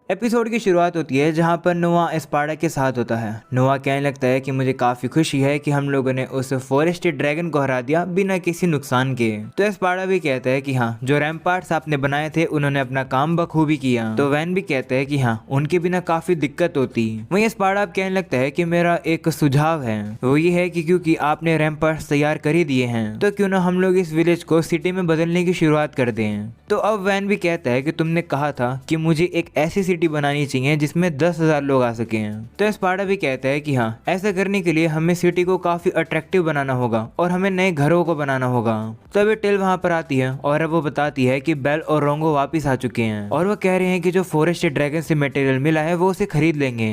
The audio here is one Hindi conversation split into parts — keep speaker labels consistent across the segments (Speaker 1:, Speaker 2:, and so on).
Speaker 1: एपिसोड की शुरुआत होती है जहां पर नोआ स्पार्टा के साथ होता है। नोआ कहने लगता है कि मुझे काफी खुशी है कि हम लोगों ने उस फॉरेस्ट ड्रैगन को हरा दिया बिना किसी नुकसान के। तो स्पार्टा भी कहता है कि हाँ, जो रैम्पार्ट्स आपने बनाए थे उन्होंने अपना काम बखूबी किया। तो वैन भी कहता है कि हाँ, उनके बिना काफी दिक्कत होती। वहीं स्पार्टा अब कहने लगता है कि मेरा एक सुझाव है, वो ये है कि क्योंकि आपने रैम्पार्ट्स तैयार कर ही दिए हैं तो क्यों ना हम लोग इस विलेज को सिटी में बदलने की शुरुआत कर दें। तो अब वैन भी कहता है कि तुमने कहा था कि मुझे एक ऐसी सिटी बनानी चाहिए जिसमें 10,000 लोग आ सकें। तो स्पार्टा भी कहता है कि हाँ, ऐसा करने के लिए हमें सिटी को काफी अट्रैक्टिव बनाना होगा और हमें नए घरों को बनाना होगा। तभी टेल वहां पर आती है और अब वो बताती है कि बेल और रोंगो वापिस आ चुके हैं और वो कह रहे हैं कि जो फॉरेस्ट ड्रैगन से मटेरियल मिला है वो उसे खरीद लेंगे।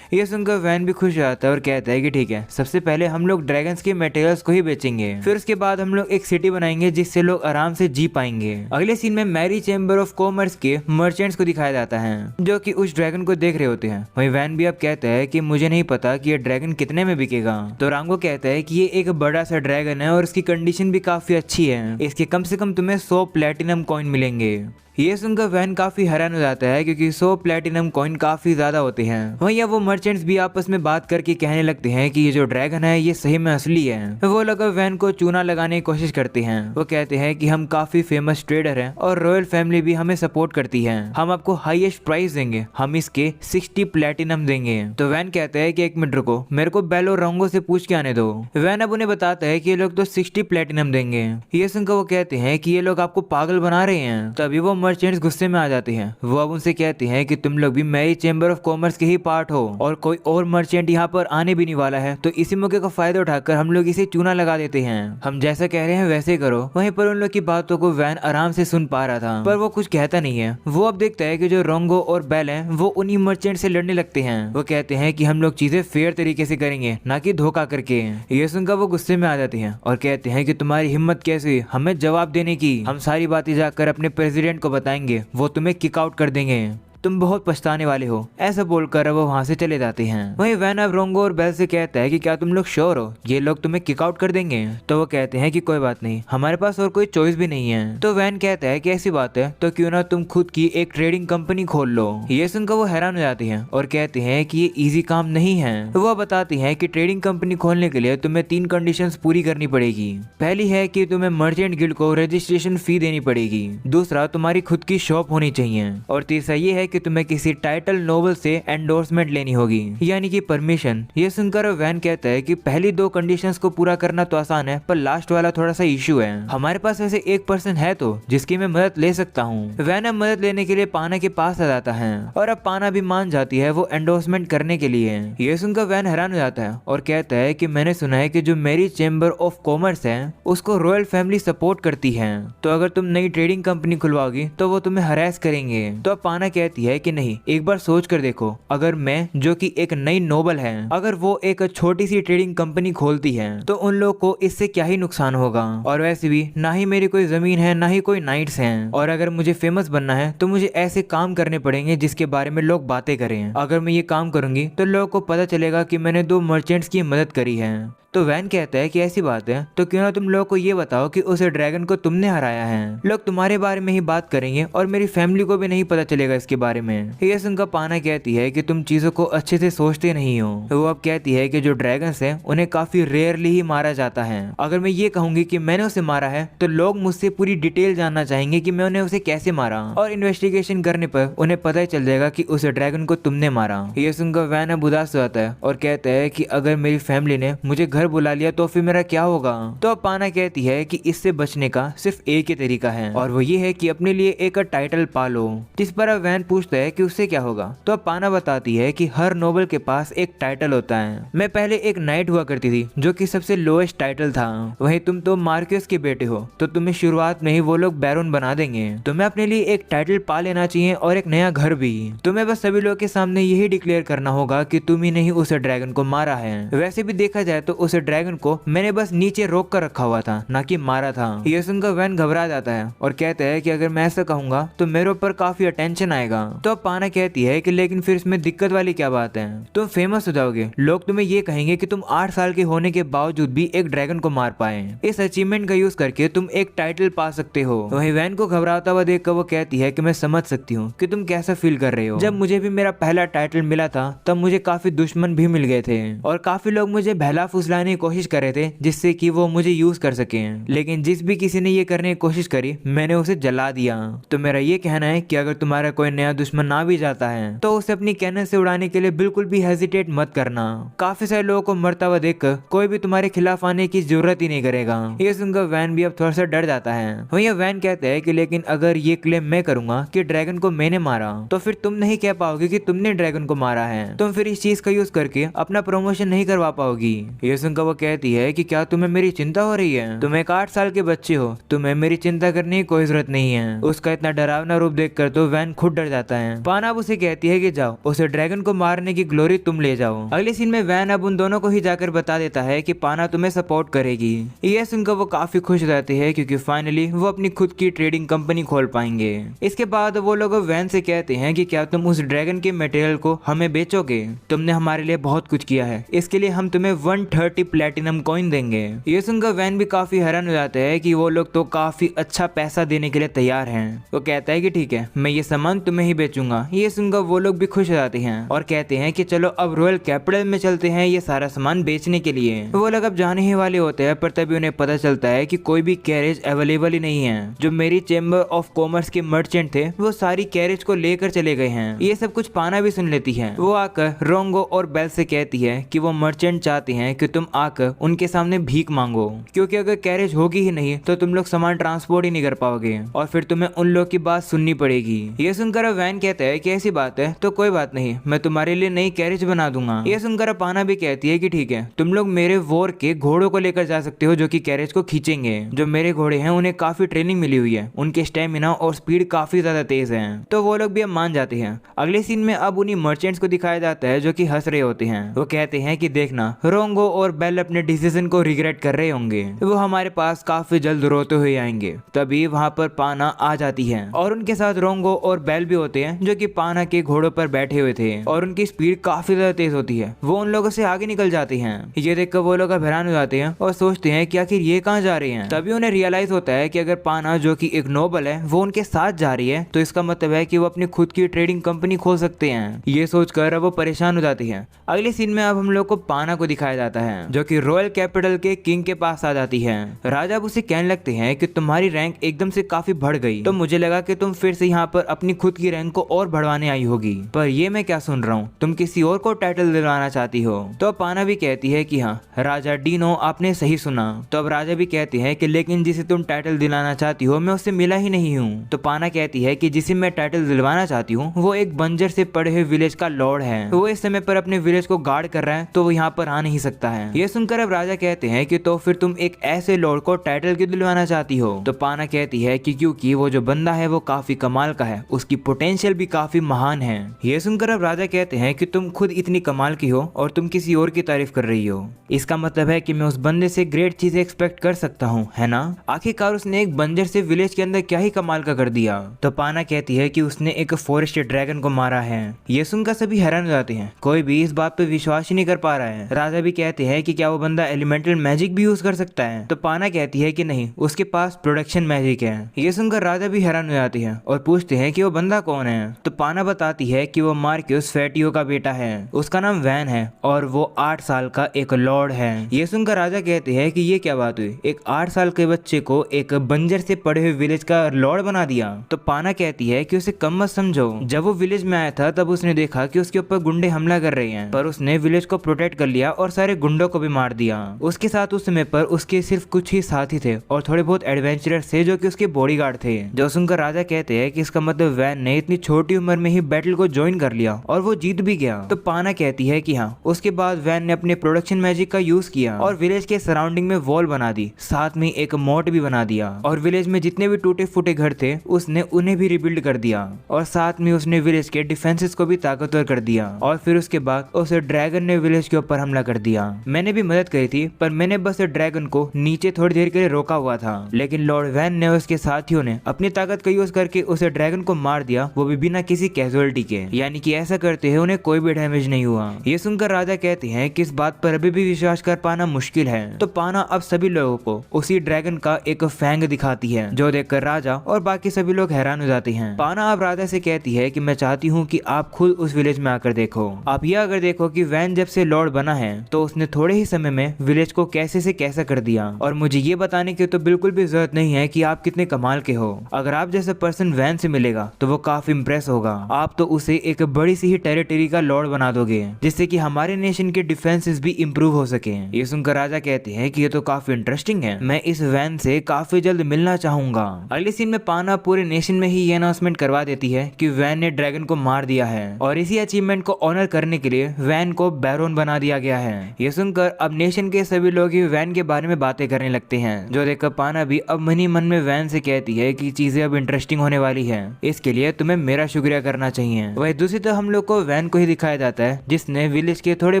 Speaker 1: ये सुनकर वैन भी खुश हो जाता है और कहता है कि ठीक है, सबसे पहले हम लोग ड्रैगन्स के मटेरियल्स को ही बेचेंगे, फिर उसके बाद हम लोग एक सिटी बनाएंगे जिससे लोग आराम से जी पाएंगे। अगले सीन में मैरी चैम्बर ऑफ कॉमर्स के मर्चेंट्स को दिखाया जाता है जो कि उस ड्रैगन को देख रहे होते हैं। वहीं वैन भी अब कहता है कि मुझे नहीं पता कि ये ड्रैगन कितने में बिकेगा। तो रांगो कहता है कि ये एक बड़ा सा ड्रैगन है और इसकी कंडीशन भी काफी अच्छी है, इसके कम से कम तुम्हें 100 प्लेटिनम कॉइन मिलेंगे। ये सुनकर वैन काफी हैरान हो जाता है क्योंकि 100 प्लेटिनम कॉइन काफी ज्यादा होते हैं। वहीं अब वो मर्चेंट्स भी आपस में बात करके कहने लगते हैं कि ये जो ड्रैगन है ये सही में असली है। वो लोग वैन को चूना लगाने की कोशिश करते हैं। वो कहते हैं कि हम काफी फेमस ट्रेडर हैं और रॉयल फैमिली भी हमें सपोर्ट करती है, हम आपको हाईएस्ट प्राइस देंगे, हम इसके 60 प्लेटिनम देंगे। तो वैन कहता है कि एक मिनट रुको, मेरे को बेल और रोंगो से पूछ के आने दो। वैन अब उन्हें बताता है कि ये लोग तो 60 प्लेटिनम देंगे। ये सुनकर वो कहते हैं कि ये लोग आपको पागल बना रहे हैं। तभी वो मर्चेंट्स गुस्से में आ जाते हैं। वो अब उनसे कहते हैं कि तुम लोग भी मैरी चैम्बर ऑफ कॉमर्स के ही पार्ट हो और कोई और मर्चेंट यहाँ पर आने भी नहीं वाला है, तो इसी मौके का फायदा उठाकर हम लोग इसे चूना लगा देते हैं, हम जैसा कह रहे हैं वैसे करो। वहीं पर उन लोग की बातों को वैन आराम से सुन पा रहा था पर वो कुछ कहता नहीं है। वो अब देखता है कि जो रोंगो और बेल है वो उन्हीं मर्चेंट से लड़ने लगते हैं। वो कहते हैं कि हम लोग चीजें फेयर तरीके से करेंगे, ना कि धोखा करके। ये सुनकर वो गुस्से में आ जाते हैं और कहते हैं कि तुम्हारी हिम्मत कैसे हमें जवाब देने की, हम सारी बातें जाकर अपने प्रेसिडेंट को बताएंगे, वो तुम्हें किक आउट कर देंगे, तुम बहुत पछताने वाले हो। ऐसा बोलकर वो वहां से चले जाते हैं। वहीं वैन अब रोंगो और बेल से कहता है कि क्या तुम लोग श्योर हो ये लोग तुम्हें किक आउट कर देंगे। तो वो कहते हैं कि कोई बात नहीं, हमारे पास और कोई चॉइस भी नहीं है। तो वैन कहता है कि ऐसी बात है तो क्यों ना तुम खुद की एक ट्रेडिंग कंपनी खोल लो। ये सुनकर वो हैरान हो जाते हैं और कहते हैं कि ये इजी काम नहीं है। वो बताती है कि ट्रेडिंग कंपनी खोलने के लिए तुम्हें 3 कंडीशंस पूरी करनी पड़ेगी। पहली है कि तुम्हें मर्चेंट गिल्ड को रजिस्ट्रेशन फी देनी पड़ेगी, दूसरा तुम्हारी खुद की शॉप होनी चाहिए और तीसरा ये है कि तुम्हें किसी टाइटल नोबल से एंडोर्समेंट लेनी होगी, यानी कि परमिशन। ये सुनकर वैन कहता है कि पहली 2 कंडीशंस को पूरा करना तो आसान है पर लास्ट वाला थोड़ा सा इशू है। हमारे पास वैसे एक पर्सन है तो जिसकी मैं मदद ले सकता हूँ। वैन अब मदद लेने के लिए पाना के पास आ जाता है और अब पाना भी मान जाती है वो एंडोर्समेंट करने के लिए। ये सुनकर वैन हैरान हो जाता है और कहता है कि मैंने सुना है कि जो मेरी चैम्बर ऑफ कॉमर्स है उसको रॉयल फैमिली सपोर्ट करती है, तो अगर तुम नई ट्रेडिंग कंपनी खुलवाओगी तो वो तुम्हें हरास करेंगे। तो अब पाना कहती है कि नहीं, एक बार सोच कर देखो, अगर मैं जो कि एक नई नोबल है अगर वो एक छोटी सी ट्रेडिंग कंपनी खोलती है तो उन लोग को इससे क्या ही नुकसान होगा, और वैसे भी ना ही मेरी कोई जमीन है ना ही कोई नाइट्स हैं, और अगर मुझे फेमस बनना है तो मुझे ऐसे काम करने पड़ेंगे जिसके बारे में लोग बातें करें। अगर मैं ये काम करूंगी तो लोगों को पता चलेगा कि मैंने 2 मर्चेंट्स की मदद करी है। तो वैन कहता है कि ऐसी बात है तो क्यों ना तुम लोगों को ये बताओ कि उस ड्रैगन को तुमने हराया है, लोग तुम्हारे बारे में ही बात करेंगे और मेरी फैमिली को भी नहीं पता चलेगा इसके बारे में। ये सुनकर पाना कहती है कि तुम चीजों को अच्छे से सोचते नहीं हो। वो अब कहती है कि जो ड्रैगन्स है उन्हें काफी रेयरली ही मारा जाता है, अगर मैं ये कहूंगी कि मैंने उसे मारा है तो लोग मुझसे पूरी डिटेल जानना चाहेंगे कि मैंने उसे कैसे मारा, और इन्वेस्टिगेशन करने पर उन्हें पता ही चल जाएगा कि उस ड्रैगन को तुमने मारा। ये सुनकर वैन अब उदास हो जाता है और कहता है कि अगर मेरी फैमिली ने मुझे घर बुला लिया तो फिर मेरा क्या होगा। तो अब पाना कहती है कि इससे बचने का सिर्फ एक ही तरीका है और वो ये है कि अपने लिए एक टाइटल पालो। जिस पर अब वैन पूछता है कि उससे क्या होगा। तो अब पाना बताती है कि हर नोबल के पास एक टाइटल होता है। मैं पहले एक नाइट हुआ करती थी जो कि सबसे लोएस्ट टाइटल था, वहीं तुम तो मार्क्यूस के बेटे हो तो तुम्हें शुरुआत में ही वो लोग बैरोन बना देंगे। तुम्हें अपने लिए एक टाइटल पा लेना चाहिए और एक नया घर भी। तुम्हें बस सभी लोग के सामने यही डिक्लेयर करना होगा कि तुम ही नहीं उस ड्रैगन को मारा है। वैसे भी देखा जाए तो उस उस ड्रैगन को मैंने बस नीचे रोक कर रखा हुआ था, ना कि मारा था। ये सुनकर वैन घबरा जाता है और कहता है कि अगर मैं ऐसा कहूंगा तो मेरे ऊपर काफी अटेंशन आएगा। तो अब पाना कहती है कि लेकिन फिर इसमें दिक्कत वाली क्या बात है, तुम फेमस हो जाओगे, लोग तुम्हें ये कहेंगे कि तुम 8 साल के होने के बावजूद भी एक ड्रैगन को मार पाए। इस अचीवमेंट का यूज करके तुम एक टाइटल पा सकते हो। वहीं वैन को घबराता हुआ देखकर वो कहती है कि मैं समझ सकती हूँ कि तुम कैसा फील कर रहे हो। जब मुझे भी मेरा पहला टाइटल मिला था तब मुझे काफी दुश्मन भी मिल गए थे और काफी लोग मुझे बहला फुसलाने की कोशिश कर रहे थे जिससे कि वो मुझे यूज कर सके, लेकिन जिस भी किसी ने ये करने की कोशिश करी मैंने उसे जला दिया। तो मेरा ये कहना है कि अगर तुम्हारा कोई नया दुश्मन ना भी जाता है तो उसे अपनी कैनन से उड़ाने के लिए बिल्कुल भी हेजिटेट मत करना। काफी सारे लोगों को मरता हुआ देखकर कोई भी तुम्हारे खिलाफ आने की जरूरत ही नहीं करेगा। ये सुनकर वैन भी अब थोड़ा सा डर जाता है। वहीं वैन कहता है कि लेकिन अगर ये क्लेम मैं करूंगा कि ड्रैगन को मैंने मारा तो फिर तुम नहीं कह पाओगे कि तुमने ड्रैगन को मारा है, तुम फिर इस चीज का यूज करके अपना प्रमोशन नहीं करवा पाओगी। ये सुनकर वो कहती है कि क्या तुम्हें मेरी चिंता हो रही है, तुम एक 8 साल के बच्चे हो, तुम्हें मेरी चिंता करने की कोई जरूरत नहीं है। उसका इतना डरावना रूप देखकर तो वैन खुद डर जाता है। पाना अब उसे कहती है कि जाओ उसे ड्रैगन को मारने की ग्लोरी तुम ले जाओ। अगले सीन में वैन अब उन दोनों को ही जाकर बता देता है कि पाना तुम्हें सपोर्ट करेगी। ये सुनकर वो काफी खुश रहते हैं क्योंकि फाइनली वो अपनी खुद की ट्रेडिंग कंपनी खोल पाएंगे। इसके बाद वो लोग वैन से कहते हैं कि क्या तुम उस ड्रैगन के मटेरियल को हमें बेचोगे, तुमने हमारे लिए बहुत कुछ किया है, इसके लिए हम तुम्हें 130 प्लेटिनम कॉइन देंगे। ये सुनकर वैन भी काफी हैरान हो जाते हैं कि वो लोग तो काफी अच्छा पैसा देने के लिए तैयार हैं। वो कहता है कि ठीक है मैं ये सामान तुम्हें ही बेचूंगा। ये सुनकर वो लोग भी खुश हो जाते हैं और कहते हैं कि चलो अब रॉयल कैपिटल में चलते हैं ये सारा सामान बेचने के लिए। वो लोग अब जाने ही वाले होते हैं पर तभी उन्हें पता चलता है कि कोई भी कैरेज अवेलेबल ही नहीं है। जो मेरी चेंबर ऑफ कॉमर्स के मर्चेंट थे वो सारी कैरेज को लेकर चले गए हैं। ये सब कुछ पाना भी सुन लेती है। वो आकर रोंगो और बेल से कहती है कि वो मर्चेंट चाहते हैं कि तुम आकर उनके सामने भीख मांगो, क्योंकि अगर कैरेज होगी ही नहीं तो तुम लोग सामान ट्रांसपोर्ट ही नहीं कर पाओगे और फिर तुम्हें उन लोग की बात सुननी पड़ेगी। ये सुनकर वैन कहता है कि ऐसी बात है तो कोई बात नहीं, मैं तुम्हारे लिए नई कैरेज बना दूंगा। ये सुनकर पाना भी कहती है कि ठीक है तुम लोग मेरे वॉर के घोड़ों को लेकर जा सकते हो जो कि कैरेज को खींचेंगे। जो मेरे घोड़े हैं उन्हें काफी ट्रेनिंग मिली हुई है, उनके स्टेमिना और स्पीड काफी ज्यादा तेज है। तो वो लोग भी अब मान जाते हैं। अगले सीन में अब उन्हीं मर्चेंट्स को दिखाया जाता है जो कि हंस रहे होते हैं। वो कहते हैं कि देखना रोंगो और बेल अपने डिसीजन को रिग्रेट कर रहे होंगे, वो हमारे पास काफी जल्द रोते हुए आएंगे। तभी वहाँ पर पाना आ जाती है और उनके साथ रोंगो और बेल भी होते हैं जो कि पाना के घोड़ों पर बैठे हुए थे और उनकी स्पीड काफी ज्यादा तेज होती है। वो उन लोगों से आगे निकल जाते हैं। ये देखकर वो लोग हैरान हो जाते हैं और सोचते हैं कि आखिर ये कहाँ जा रहे हैं। तभी उन्हें रियलाइज होता है कि अगर पाना जो कि एक नोबल है वो उनके साथ जा रही है तो इसका मतलब है कि वो अपनी खुद की ट्रेडिंग कंपनी खोल सकते हैं। ये सोचकर अब वो परेशान हो जाती है। अगले सीन में अब हम लोग को पाना को दिखाया जाता है जो कि रॉयल कैपिटल के किंग के पास आ जाती है। राजा अब उसे कहने लगते हैं कि तुम्हारी रैंक एकदम से काफी बढ़ गई, तो मुझे लगा कि तुम फिर से यहाँ पर अपनी खुद की रैंक को और बढ़वाने आई होगी, पर ये मैं क्या सुन रहा हूँ, तुम किसी और को टाइटल दिलवाना चाहती हो। तो पाना भी कहती है कि हाँ राजा डीनो आपने सही सुना। तो अब राजा भी कहते हैं कि लेकिन जिसे तुम टाइटल दिलाना चाहती हो मैं उससे मिला ही नहीं हूँ। तो पाना कहती है कि जिसे मैं टाइटल दिलवाना चाहती हूँ वो एक बंजर से पड़े हुए विलेज का लॉर्ड है, वो इस समय पर अपने विलेज को गार्ड कर रहा है तो वो यहाँ पर आ नहीं सकता है। ये सुनकर अब राजा कहते हैं कि तो फिर तुम एक ऐसे लॉर्ड को टाइटल क्यों दिलवाना चाहती हो। तो पाना कहती है कि क्योंकि वो जो बंदा है वो काफी कमाल का है, उसकी पोटेंशियल भी काफी महान है। ये सुनकर अब राजा कहते हैं कि तुम खुद इतनी कमाल की हो और तुम किसी और की तारीफ कर रही हो, इसका मतलब है कि मैं उस बंदे से ग्रेट चीजें एक्सपेक्ट कर सकता हूँ, है ना। आखिरकार उसने एक बंजर से विलेज के अंदर क्या ही कमाल का कर दिया। तो पाना कहती है कि उसने एक फॉरेस्ट ड्रैगन को मारा है। ये सुनकर सभी हैरान हो जाते हैं, कोई भी इस बात पे विश्वास ही नहीं कर पा रहा है। राजा भी कहते हैं कि क्या वो बंदा एलिमेंटल मैजिक भी यूज कर सकता है। तो पाना कहती है कि नहीं, उसके पास प्रोडक्शन मैजिक है। ये सुनकर राजा भी हैरान हो जाते हैं और पूछते हैं कि वो बंदा कौन है। तो पाना बताती है कि वो मार्क्यूस फेटियो का बेटा है, उसका नाम वैन है और वो 8 साल का एक लॉर्ड है। ये सुनकर राजा कहते हैं कि ये क्या बात हुई, एक 8 साल के बच्चे को एक बंजर से पड़े हुए विलेज का लॉर्ड बना दिया। तो पाना कहती है कि उसे कम मत समझो, जब वो विलेज में आया था तब उसने देखा कि उसके ऊपर गुंडे हमला कर रहे हैं, पर उसने विलेज को प्रोटेक्ट कर लिया और सारे गुंडों को भी मार दिया। उसके साथ उस समय पर उसके सिर्फ कुछ ही साथी थे और थोड़े बहुत एडवेंचरर्स थे जो कि उसके बॉडीगार्ड थे। जो सुनकर राजा कहते हैं कि इसका मतलब वैन ने इतनी छोटी उम्र में ही बैटल को ज्वाइन कर लिया और वो जीत भी गया। तो पाना कहती है कि हाँ, उसके बाद वैन ने अपने प्रोडक्शन मैजिक का यूज किया और विलेज के सराउंडिंग में वॉल बना दी, साथ में एक मोट भी बना दिया और विलेज में जितने भी टूटे फूटे घर थे उसने उन्हें भी रिबिल्ड कर दिया और साथ में उसने विलेज के डिफेंसेस को भी ताकतवर कर दिया। और फिर उसके बाद उसे ड्रैगन ने विलेज के ऊपर हमला कर दिया। मैंने मैंने भी मदद करी थी, पर मैंने बस ड्रैगन को नीचे थोड़ी देर के लिए रोका हुआ था, लेकिन लॉर्ड वैन ने उसके साथियों ने अपनी ताकत का यूज करके उस ड्रैगन को मार दिया, वो भी बिना किसी कैजुअलिटी के। यानी कि ऐसा करते हुए उन्हें कोई भी डैमेज नहीं हुआ। ये सुनकर राजा कहते हैं कि इस बात पर अभी भी विश्वास कर पाना मुश्किल है। तो पाना अब सभी लोगों को उसी ड्रैगन का एक फैंग दिखाती है, जो देखकर राजा और बाकी सभी लोग हैरान हो जाते हैं। पाना अब राजा से कहती है कि मैं चाहती हूँ कि आप खुद उस विलेज में आकर देखो। आप यह अगर देखो कि वैन जब से लॉर्ड बना है तो उसने थोड़े ही समय में विलेज को कैसे से कैसा कर दिया, और मुझे ये बताने की तो बिल्कुल भी जरूरत नहीं है कि आप कितने कमाल के हो। अगर आप जैसा पर्सन वैन से मिलेगा तो वो काफी इंप्रेस होगा। आप तो उसे एक बड़ी सी ही टेरिटरी का लॉर्ड बना दोगे, जिससे कि हमारे नेशन के डिफेंसेस भी इम्प्रूव हो सके। ये सुनकर राजा कहते हैं कि ये तो काफी इंटरेस्टिंग है, मैं इस वैन से काफी जल्द मिलना चाहूंगा। अगले सीन में पाना पूरे नेशन में ही ये अनाउंसमेंट करवा देती है कि वैन ने ड्रैगन को मार दिया है, और इसी अचीवमेंट को ऑनर करने के लिए वैन को बैरोन बना दिया गया है। ये सुनकर अब नेशन के सभी लोग ही वैन के बारे में बातें करने लगते हैं, जो देखकर पाना भी अब मन ही मन में वैन से कहती है कि चीजें अब इंटरेस्टिंग होने वाली है, इसके लिए तुम्हें मेरा शुक्रिया करना चाहिए। वही दूसरी तरफ हम लोग को वैन को ही दिखाया जाता है, जिसने विलेज के थोड़े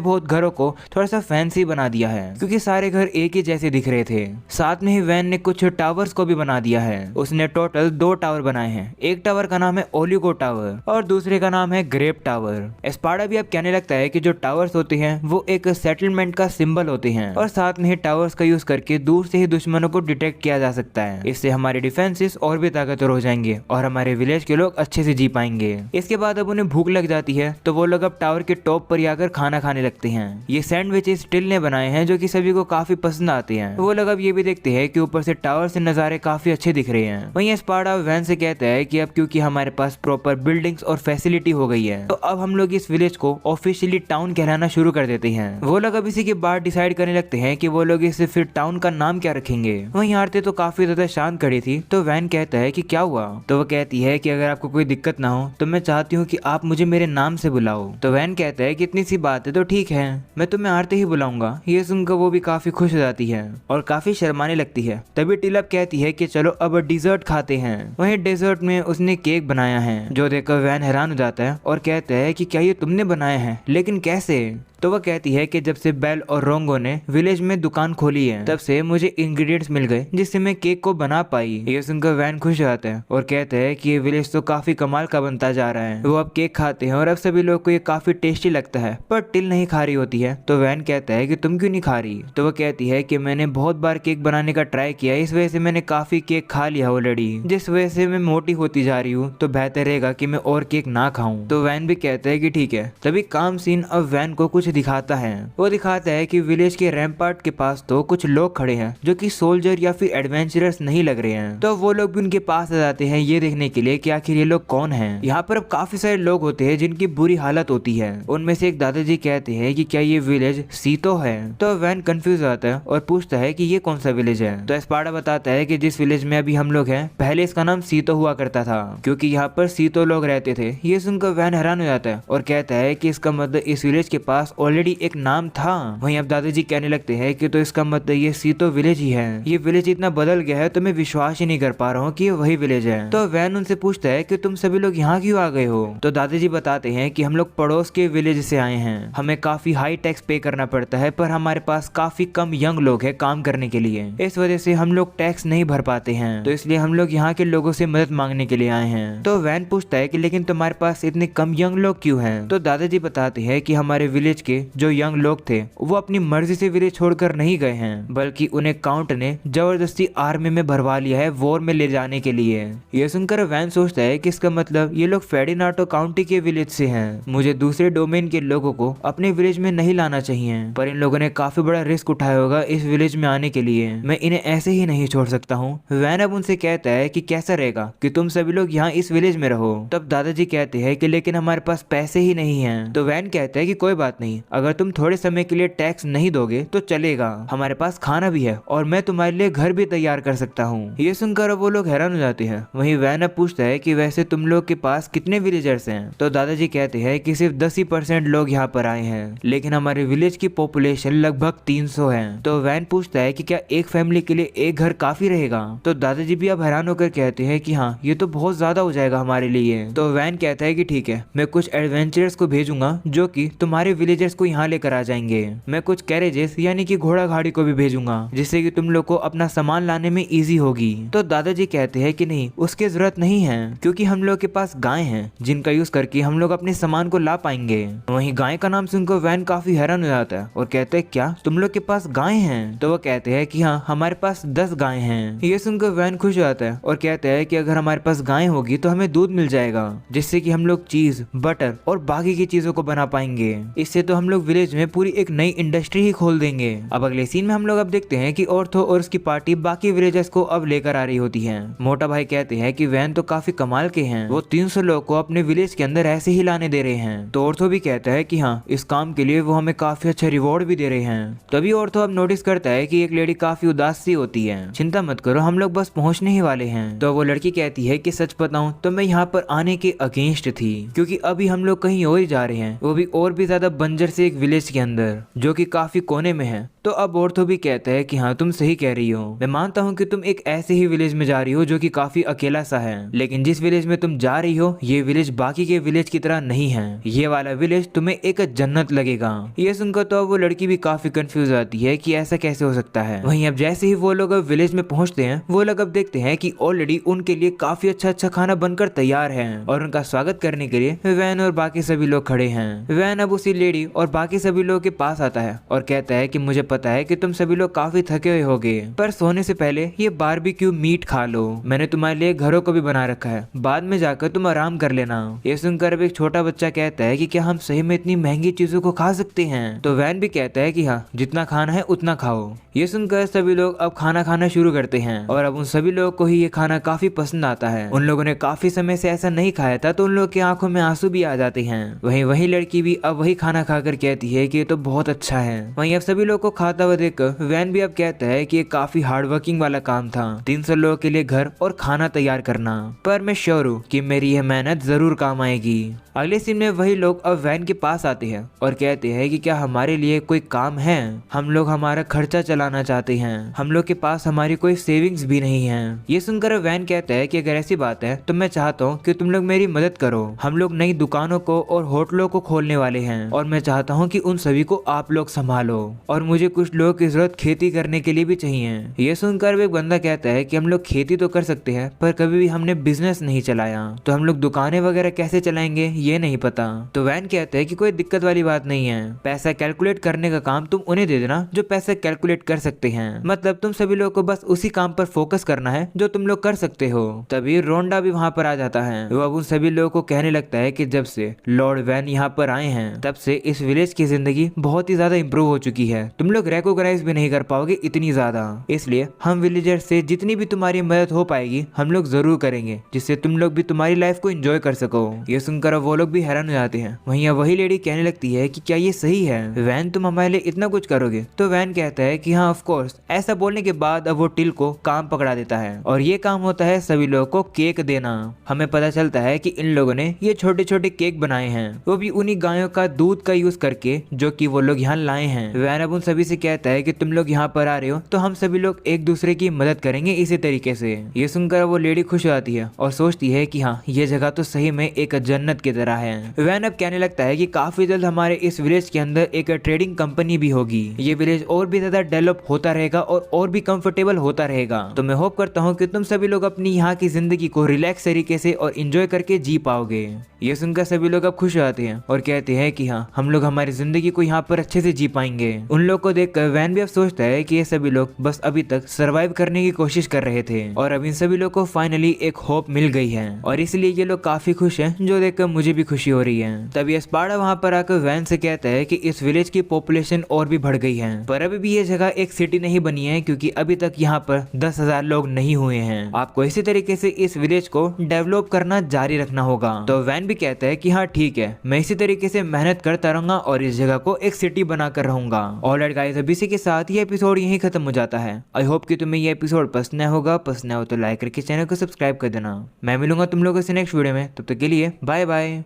Speaker 1: बहुत घरों को थोड़ा सा फैंसी बना दिया है, क्योंकि सारे घर एक ही जैसे दिख रहे थे। साथ में ही वैन ने कुछ टावर्स को भी बना दिया है। उसने टोटल 2 टावर बनाए हैं। एक टावर का नाम है ओलिगो टावर और दूसरे का नाम है ग्रेप टावर। एस्पार्डा भी अब कहने लगता है कि जो टावर्स होते हैं वो एक सेटलमेंट का सिंबल होते हैं, और साथ में ही टावर्स का यूज करके दूर से ही दुश्मनों को डिटेक्ट किया जा सकता है। इससे हमारे डिफेंसेस और भी ताकतवर हो जाएंगे और हमारे विलेज के लोग अच्छे से जी पाएंगे। इसके बाद अब उन्हें भूख लग जाती है, तो वो लोग अब टावर के टॉप पर आकर खाना खाने लगते हैं। ये सैंडविचेस टिल ने बनाए हैं, जो कि सभी को काफी पसंद आते हैं। वो लोग अब ये भी देखते हैं कि ऊपर से टावर से नजारे काफी अच्छे दिख रहे हैं। वहीं एस्पार्डा वैन से कहता है कि अब क्योंकि हमारे पास प्रॉपर बिल्डिंग्स और फैसिलिटी हो गई है, तो अब हम लोग इस विलेज को ऑफिशियली टाउन कहलाना शुरू कर देते हैं। वो लोग अब इसी के बाद डिसाइड करने लगते हैं कि वो लोग इस फिर टाउन का नाम क्या रखेंगे। वहीं आरती तो काफी ज्यादा शांत खड़ी थी, तो वैन कहता है कि क्या हुआ। तो वो कहती है कि अगर आपको कोई दिक्कत ना हो तो मैं चाहती हूँ कि आप मुझे मेरे नाम से बुलाओ। तो वैन कहता है कि इतनी सी बात है तो ठीक है, मैं तुम्हें आरती ही बुलाऊंगा। ये सुनकर वो भी काफी खुश हो जाती है और काफी शर्माने लगती है। तभी टिलअप कहती है कि चलो अब डिजर्ट खाते हैं। वहीं डेजर्ट में उसने केक बनाया है, जो देखकर वैन हैरान हो जाता है और कहता है कि क्या ये तुमने बनाया है, लेकिन कैसे। तो वह कहती है कि जब से बेल और रोंगो ने विलेज में दुकान खोली है, तब से मुझे इंग्रेडिएंट्स मिल गए जिससे मैं केक को बना पाई। ये सुनकर वैन खुश हो जाता है और कहता है कि ये विलेज तो काफी कमाल का बनता जा रहा है। वो अब केक खाते हैं और अब सभी लोग को ये काफी टेस्टी लगता है, पर टिल नहीं खा रही होती है। तो वैन कहता है कि तुम क्यों नहीं खा रही। तो वह कहती है कि मैंने बहुत बार केक बनाने का ट्राई किया, इस वजह से मैंने काफी केक खा लिया ऑलरेडी, जिस वजह से मैं मोटी होती जा रही हूँ, तो बेहतर रहेगा कि मैं और केक ना खाऊं। तो वैन भी कहता है कि ठीक है। तभी काम सीन अब वैन को कुछ दिखाता है। वो दिखाता है कि विलेज के रैम्पार्ट के पास तो कुछ लोग खड़े हैं जो कि सोल्जर या फिर एडवेंचरर्स नहीं लग रहे हैं। तो वो लोग भी उनके पास आ जाते हैं ये देखने के लिए कि आखिर ये लोग कौन हैं। यहाँ पर अब काफी सारे लोग होते हैं जिनकी बुरी हालत होती है। उनमें से एक दादाजी कहते हैं कि क्या ये विलेज सीतो है। तो वैन कंफ्यूज आता है और पूछता है कि ये कौन सा विलेज है। तो एस्पार्डा बताता है कि जिस विलेज में अभी हम लोग हैं, पहले इसका नाम सीतो हुआ करता था, क्योंकि यहाँ पर सीतो लोग रहते थे। ये सुनकर वैन हैरान हो जाता है और कहता है कि इसका मतलब इस विलेज के पास ऑलरेडी एक नाम था। वहीं अब दादाजी कहने लगते हैं कि तो इसका मतलब ये सीतो विलेज ही है। ये विलेज इतना बदल गया है तो मैं विश्वास ही नहीं कर पा रहा हूँ कि ये वही विलेज है। तो वैन उनसे पूछता है कि तुम सभी लोग यहाँ क्यों आ गए हो। तो दादाजी बताते हैं कि हम लोग पड़ोस के विलेज से आए हैं, हमें काफी हाई टैक्स पे करना पड़ता है, पर हमारे पास काफी कम यंग लोग हैं काम करने के लिए, इस वजह से हम लोग टैक्स नहीं भर पाते हैं। तो इसलिए हम लोग यहाँ के लोगों से मदद मांगने के लिए आए हैं। तो वैन पूछता है कि लेकिन तुम्हारे पास इतने कम यंग लोग क्यों हैं। तो दादाजी बताते हैं कि हमारे विलेज के जो यंग लोग थे वो अपनी मर्जी से विलेज छोड़कर नहीं गए हैं, बल्कि उन्हें काउंट ने जबरदस्ती आर्मी में भरवा लिया है वॉर में ले जाने के लिए। यह सुनकर वैन सोचता है कि इसका मतलब ये लोग फेडिनाटो काउंटी के विलेज से हैं। मुझे दूसरे डोमेन के लोगों को अपने विलेज में नहीं लाना चाहिए, पर इन लोगों ने काफी बड़ा रिस्क उठाया होगा इस विलेज में आने के लिए, मैं इन्हें ऐसे ही नहीं छोड़ सकता हूँ। वैन अब उनसे कहता है कि कैसा रहेगा कि तुम सभी लोग यहाँ इस विलेज में रहो। तब दादाजी कहते हैं कि लेकिन हमारे पास पैसे ही नहीं है। तो वैन कहता है कि कोई बात नहीं, अगर तुम थोड़े समय के लिए टैक्स नहीं दोगे तो चलेगा, हमारे पास खाना भी है और मैं तुम्हारे लिए घर भी तैयार कर सकता हूँ। ये सुनकर वो लोग हैरान हो जाते हैं। वहीं वैन अब पूछता है कि वैसे तुम लोग के पास कितने विलेजर्स हैं। तो दादाजी कहते हैं कि सिर्फ 10% लोग यहाँ पर आए हैं, लेकिन हमारे विलेज की पॉपुलेशन लगभग 300 है। तो वैन पूछता है कि क्या एक फैमिली के लिए एक घर काफी रहेगा। तो दादाजी भी अब हैरान होकर कहते हैं कि हाँ, ये तो बहुत ज्यादा हो जाएगा हमारे लिए। तो वैन कहता है कि ठीक है, मैं कुछ एडवेंचरर्स को भेजूंगा जो कि तुम्हारे विलेज विलेजर्स को यहाँ लेकर आ जाएंगे। मैं कुछ कैरेजेस यानी कि घोड़ा गाड़ी को भी भेजूंगा जिससे कि तुम लोग को अपना सामान लाने में इजी होगी। तो दादाजी कहते हैं कि नहीं, उसकी जरूरत नहीं है क्योंकि हम लोग के पास गाय हैं जिनका यूज करके हम लोग अपने सामान को ला पाएंगे। वहीं गाय का नाम सुनकर वैन काफी हैरान हो जाता है और कहते हैं क्या तुम लोग के पास गाय हैं? तो वो कहते हैं कि हाँ, हमारे पास 10 गाय हैं। ये सुनकर वैन खुश हो जाता है और कहता है कि अगर हमारे पास गाय होगी तो हमें दूध मिल जाएगा जिससे कि हम लोग चीज, बटर और बाकी की चीजों को बना पाएंगे। इससे तो हम लोग विलेज में पूरी एक नई इंडस्ट्री ही खोल देंगे। अब अगले सीन में हम लोग अब देखते हैं कि ऑर्थो और उसकी पार्टी बाकी विलेजर्स को अब लेकर आ रही होती है। मोटा भाई कहते हैं कि वैन तो काफी कमाल के हैं, वो 300 लोग को अपने विलेज के अंदर ऐसे ही लाने दे रहे हैं। तो ऑर्थो भी कहता है कि हाँ, इस काम के लिए वो हमें काफी अच्छा रिवॉर्ड भी दे रहे हैं। तभी ऑर्थो अब नोटिस करता है कि एक लेडी काफी उदास सी होती है। चिंता मत करो, हम लोग बस पहुंचने ही वाले हैं। तो वो लड़की कहती है कि सच बताऊं तो मैं यहाँ पर आने के अगेंस्ट थी क्योंकि अभी हम लोग कहीं और ही जा रहे हैं, वो भी और भी ज्यादा बंजर से एक विलेज के अंदर जो कि काफी कोने में है। तो अब ऑर्थो भी कहता है कि हाँ, तुम सही कह रही हो। मैं मानता हूँ कि तुम एक ऐसे ही विलेज में जा रही हो जो कि काफी अकेला सा है, लेकिन जिस विलेज में तुम जा रही हो ये विलेज बाकी के विलेज की तरह नहीं है। ये वाला विलेज तुम्हें एक जन्नत लगेगा। ये सुनकर तो अब वो लड़की भी काफी कंफ्यूज आती है कि ऐसा कैसे हो सकता है। वहीं अब जैसे ही वो लोग अब विलेज में पहुंचते हैं, वो लोग अब देखते हैं कि ऑलरेडी उनके लिए काफी अच्छा खाना बनकर तैयार है और उनका स्वागत करने के लिए वैन और बाकी सभी लोग खड़े हैं। वैन अब उसी लेडी और बाकी सभी लोगों के पास आता है और कहता है कि मुझे पता है कि तुम सभी लोग काफी थके हुए होगे, पर सोने से पहले ये बारबेक्यू मीट खा लो। मैंने तुम्हारे लिए घरों को भी बना रखा है, बाद में जाकर तुम आराम कर लेना। ये सुनकर अब एक छोटा बच्चा कहता है कि क्या हम सही में इतनी महंगी चीजों को खा सकते हैं? तो वैन भी कहता है कि हाँ, जितना खाना है उतना खाओ। ये सुनकर सभी लोग अब खाना खाना शुरू करते हैं और अब उन सभी लोगों को ही ये खाना काफी पसंद आता है। उन लोगों ने काफी समय से ऐसा नहीं खाया था तो उन लोगों की आंखों में आंसू भी आ जाते हैं। वही लड़की भी अब वही खाना खाकर कहती है कि ये तो बहुत अच्छा है। वहीं अब सभी लोग को खाता हुआ देखकर वैन भी अब कहता है कि ये काफी हार्ड वर्किंग वाला काम था, 300 लोगों के लिए घर और खाना तैयार करना, पर मैं श्योर हूँ कि मेरी यह मेहनत जरूर काम आएगी। अगले सीन में वही लोग अब वैन के पास आते हैं और कहते हैं कि क्या हमारे लिए कोई काम है? हम लोग हमारा खर्चा चलाना चाहते हैं, हम लोग के पास हमारी कोई सेविंग्स भी नहीं है। ये सुनकर वैन कहता है कि अगर ऐसी बात है तो मैं चाहता हूँ कि तुम लोग मेरी मदद करो। हम लोग नई दुकानों को और होटलों को खोलने वाले हैं और मैं चाहता हूँ कि उन सभी को आप लोग संभालो और मुझे कुछ लोगों की जरूरत खेती करने के लिए भी चाहिए। ये सुनकर एक बंदा कहता है कि हम लोग खेती तो कर सकते हैं पर कभी भी हमने बिजनेस नहीं चलाया, तो हम लोग दुकानें वगैरह कैसे चलाएंगे ये नहीं पता। तो वैन कहता है कि कोई दिक्कत वाली बात नहीं है, पैसा कैलकुलेट करने का काम तुम उन्हें दे देना जो पैसा कैलकुलेट कर सकते हैं, मतलब तुम सभी लोगों को बस उसी काम पर फोकस करना है जो तुम लोग कर सकते हो। तभी रोंडा भी वहाँ पर आ जाता है। वो अब उन सभी लोगों को कहने लगता है कि जब से लॉर्ड वैन यहाँ पर आए हैं तब से इस विलेज की जिंदगी बहुत ही ज्यादा इंप्रूव हो चुकी है, तुम लोग रिकॉग्नाइज भी नहीं कर पाओगे इतनी ज्यादा, इसलिए हम विलेजर्स से जितनी भी तुम्हारी मदद हो पाएगी हम लोग जरूर करेंगे जिससे तुम लोग भी तुम्हारी लाइफ को एंजॉय कर सको। ये सुनकर वो लोग भी हैरान हो जाते हैं। वहीं वही लेडी कहने लगती है कि क्या ये सही है वैन, तुम हमारे लिए इतना कुछ करोगे? तो वैन कहता है कि हाँ ऑफ कोर्स। ऐसा बोलने के बाद अब वो टिल को काम पकड़ा देता है और ये काम होता है सभी लोगों को केक देना। हमें पता चलता है कि इन लोगों ने ये छोटे छोटे केक बनाए हैं, वो भी उन्हीं गायों का दूध का यूज करके जो कि वो लोग यहाँ लाए हैं। वैन अब उन सभी से कहता है कि तुम लोग यहाँ पर आ रहे हो तो हम सभी लोग एक दूसरे की मदद करेंगे इसी तरीके से। ये सुनकर वो लेडी खुश हो जाती है और सोचती है कि हाँ, ये जगह तो सही में एक जन्नत की तरह है। वैन अब कहने लगता है कि काफी जल्द हमारे इस विलेज के अंदर एक ट्रेडिंग कंपनी भी होगी, ये विलेज और भी ज्यादा डेवलप होता रहेगा और भी कंफर्टेबल होता रहेगा। तो मैं होप करता हूँ कि तुम सभी लोग अपनी यहाँ की जिंदगी को रिलैक्स तरीके से और एंजॉय करके जी पाओगे। ये सुनकर सभी लोग अब खुश हो जाते हैं और कहते हैं कि हाँ, हम लोग हमारी जिंदगी को यहाँ पर अच्छे से जी पाएंगे। उन लोग को देखकर वैन भी अब सोचता है कि ये सभी लोग बस अभी तक सरवाइव करने की कोशिश कर रहे थे और अब इन सभी लोग को फाइनली एक होप मिल गई है और इसलिए ये लोग काफी खुश हैं, जो देखकर मुझे भी खुशी हो रही है। तभी एस्पार्डा वहाँ पर आकर वैन से कहता है कि इस विलेज की पॉपुलेशन और भी बढ़ गई है, पर अभी भी ये जगह एक सिटी नहीं बनी है क्योंकि अभी तक यहाँ पर 10,000 लोग नहीं हुए हैं। आपको इसी तरीके से इस विलेज को डेवलप करना जारी रखना होगा। तो वैन भी कहता है कि हाँ ठीक है, मैं इसी तरीके से मेहनत करता रहूंगा और इस जगह को एक सिटी बनाकर रहूंगा। ऑलराइट गाइस, अब इसी के साथ ये एपिसोड यहीं खत्म हो जाता है। आई होप कि तुम्हें ये एपिसोड पसंद होगा। पसंद हो तो लाइक करके चैनल को सब्सक्राइब कर देना। मैं मिलूंगा तुम लोगों से नेक्स्ट वीडियो में, तब तक के लिए बाय बाय।